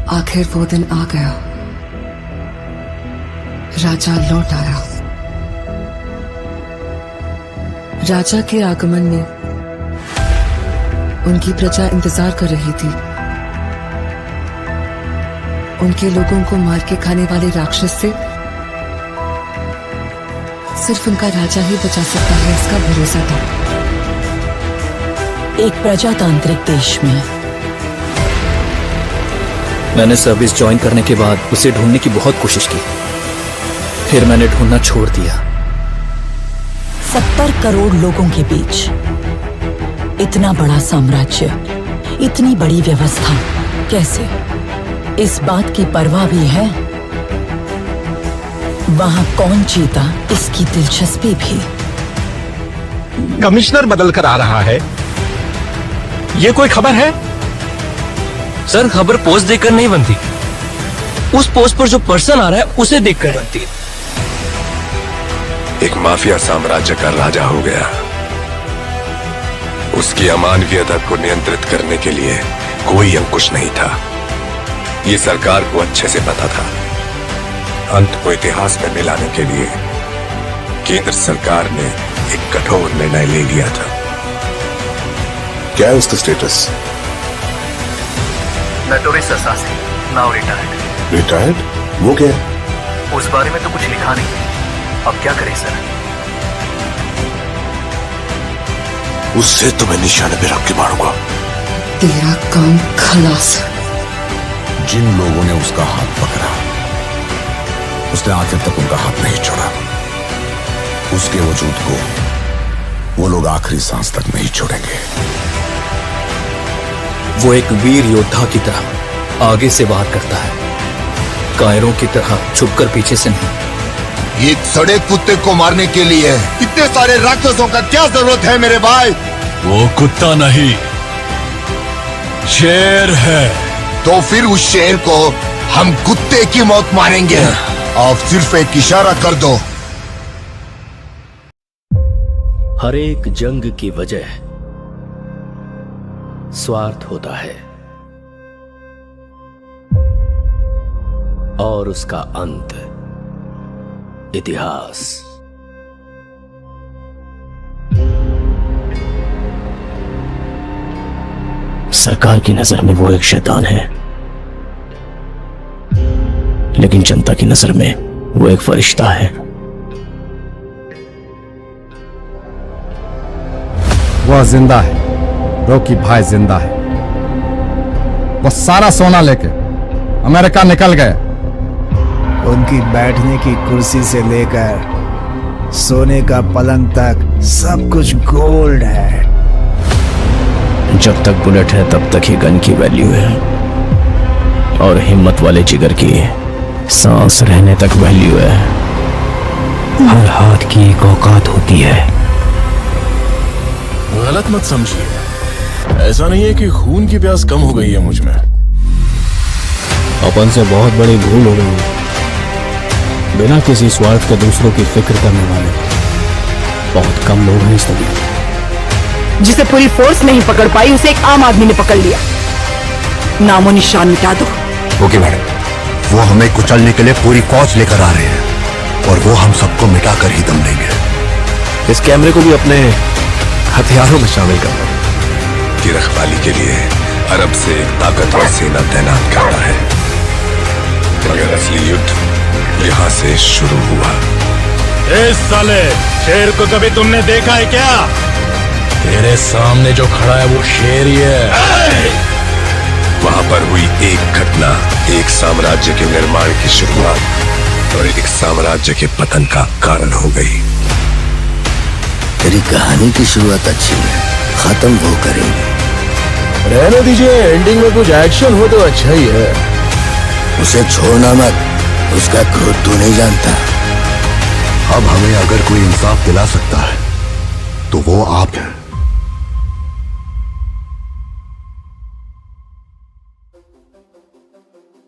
आखिर वो दिन आ गया। राजा लौट आया। राजा के आगमन में उनकी प्रजा इंतजार कर रही थी। उनके लोगों को मार के खाने वाले राक्षस से सिर्फ उनका राजा ही बचा सकता है, इसका भरोसा था। एक प्रजातांत्रिक देश में मैंने सर्विस ज्वाइन करने के बाद उसे ढूंढने की बहुत कोशिश की, फिर मैंने ढूंढना छोड़ दिया। 70 करोड़ लोगों के बीच इतना बड़ा साम्राज्य, इतनी बड़ी व्यवस्था, कैसे? इस बात की परवाह भी है वहां कौन जीता, इसकी दिलचस्पी भी। कमिश्नर बदल कर आ रहा है, ये कोई खबर है? सर, खबर पोस्ट देखकर नहीं बनती, उस पोस्ट पर जो पर्सन आ रहा है उसे देखकर बनती है। एक माफिया साम्राज्य का राजा हो गया। उसकी अमानवीयता को नियंत्रित करने के लिए कोई अंकुश नहीं था। ये सरकार को अच्छे से पता था। अंत को इतिहास में मिलाने के लिए केंद्र सरकार ने एक कठोर निर्णय ले लिया था। क्या है उसका status? Notorious assassin, now retired. Retired? वो क्या है? उस बारे में तो कुछ लिखा नहीं। अब क्या करें सर? उससे तो मैं निशाने पे रख के मारूंगा। तेरा काम खलास। जिन लोगों ने उसका हाथ पकड़ा, उसने आखिर तक उनका हाथ नहीं छोड़ा। उसके वजूद को वो लोग आखिरी सांस तक नहीं छोड़ेंगे। वो एक वीर योद्धा की तरह आगे से वार करता है, कायरों की तरह छुपकर पीछे से नहीं। एक सड़े कुत्ते को मारने के लिए इतने सारे राक्षसों का क्या जरूरत है मेरे भाई? वो कुत्ता नहीं, शेर है। तो फिर उस शेर को हम कुत्ते की मौत मारेंगे। आप सिर्फ एक इशारा कर दो। हर एक जंग की वजह स्वार्थ होता है और उसका अंत इतिहास। सरकार की नजर में वो एक शैतान है, लेकिन जनता की नजर में वो एक फरिश्ता है। वह जिंदा है, रॉकी भाई जिंदा है। वो सारा सोना लेके अमेरिका निकल गए। उनकी बैठने की कुर्सी से लेकर सोने का पलंग तक सब कुछ गोल्ड है। जब तक बुलेट है तब तक ही गन की वैल्यू है, और हिम्मत वाले जिगर की सांस रहने तक वैल्यू है। हर हाथ की एक औकात होती है। गलत मत समझिए, ऐसा नहीं है कि खून की प्यास कम हो गई है मुझ में। अपन से बहुत बड़ी भूल हो गई है। बिना किसी स्वार्थ के दूसरों की फिक्र करने वाले बहुत कम लोग हैं इस दुनिया। जिसे पूरी फोर्स नहीं पकड़ पाई, उसे एक आम आदमी ने पकड़ लिया। नामो निशान मिटा दो। ओके मैडम, वो हमें कुचलने के लिए पूरी फौज लेकर आ रहे हैं और वो हम सबको मिटा कर ही दम लेंगे। इस कैमरे को भी अपने हथियारों में शामिल करना की रखवाली के लिए अरब से एक ताकतवर सेना तैनात करता है, मगर असली युद्ध यहाँ से शुरू हुआ। इस साले शेर को कभी तुमने देखा है क्या? तेरे सामने जो खड़ा है वो शेर ही है। वहां पर हुई एक घटना एक साम्राज्य के निर्माण की शुरुआत और एक साम्राज्य के पतन का कारण हो गई। तेरी कहानी की शुरुआत अच्छी है, खत्म वो करेंगे। रहने दीजिए, एंडिंग में कुछ एक्शन हो तो अच्छा ही है। उसे छोड़ना मत, उसका क्रोध तू नहीं जानता। अब हमें अगर कोई इंसाफ दिला सकता है तो वो आप हैं।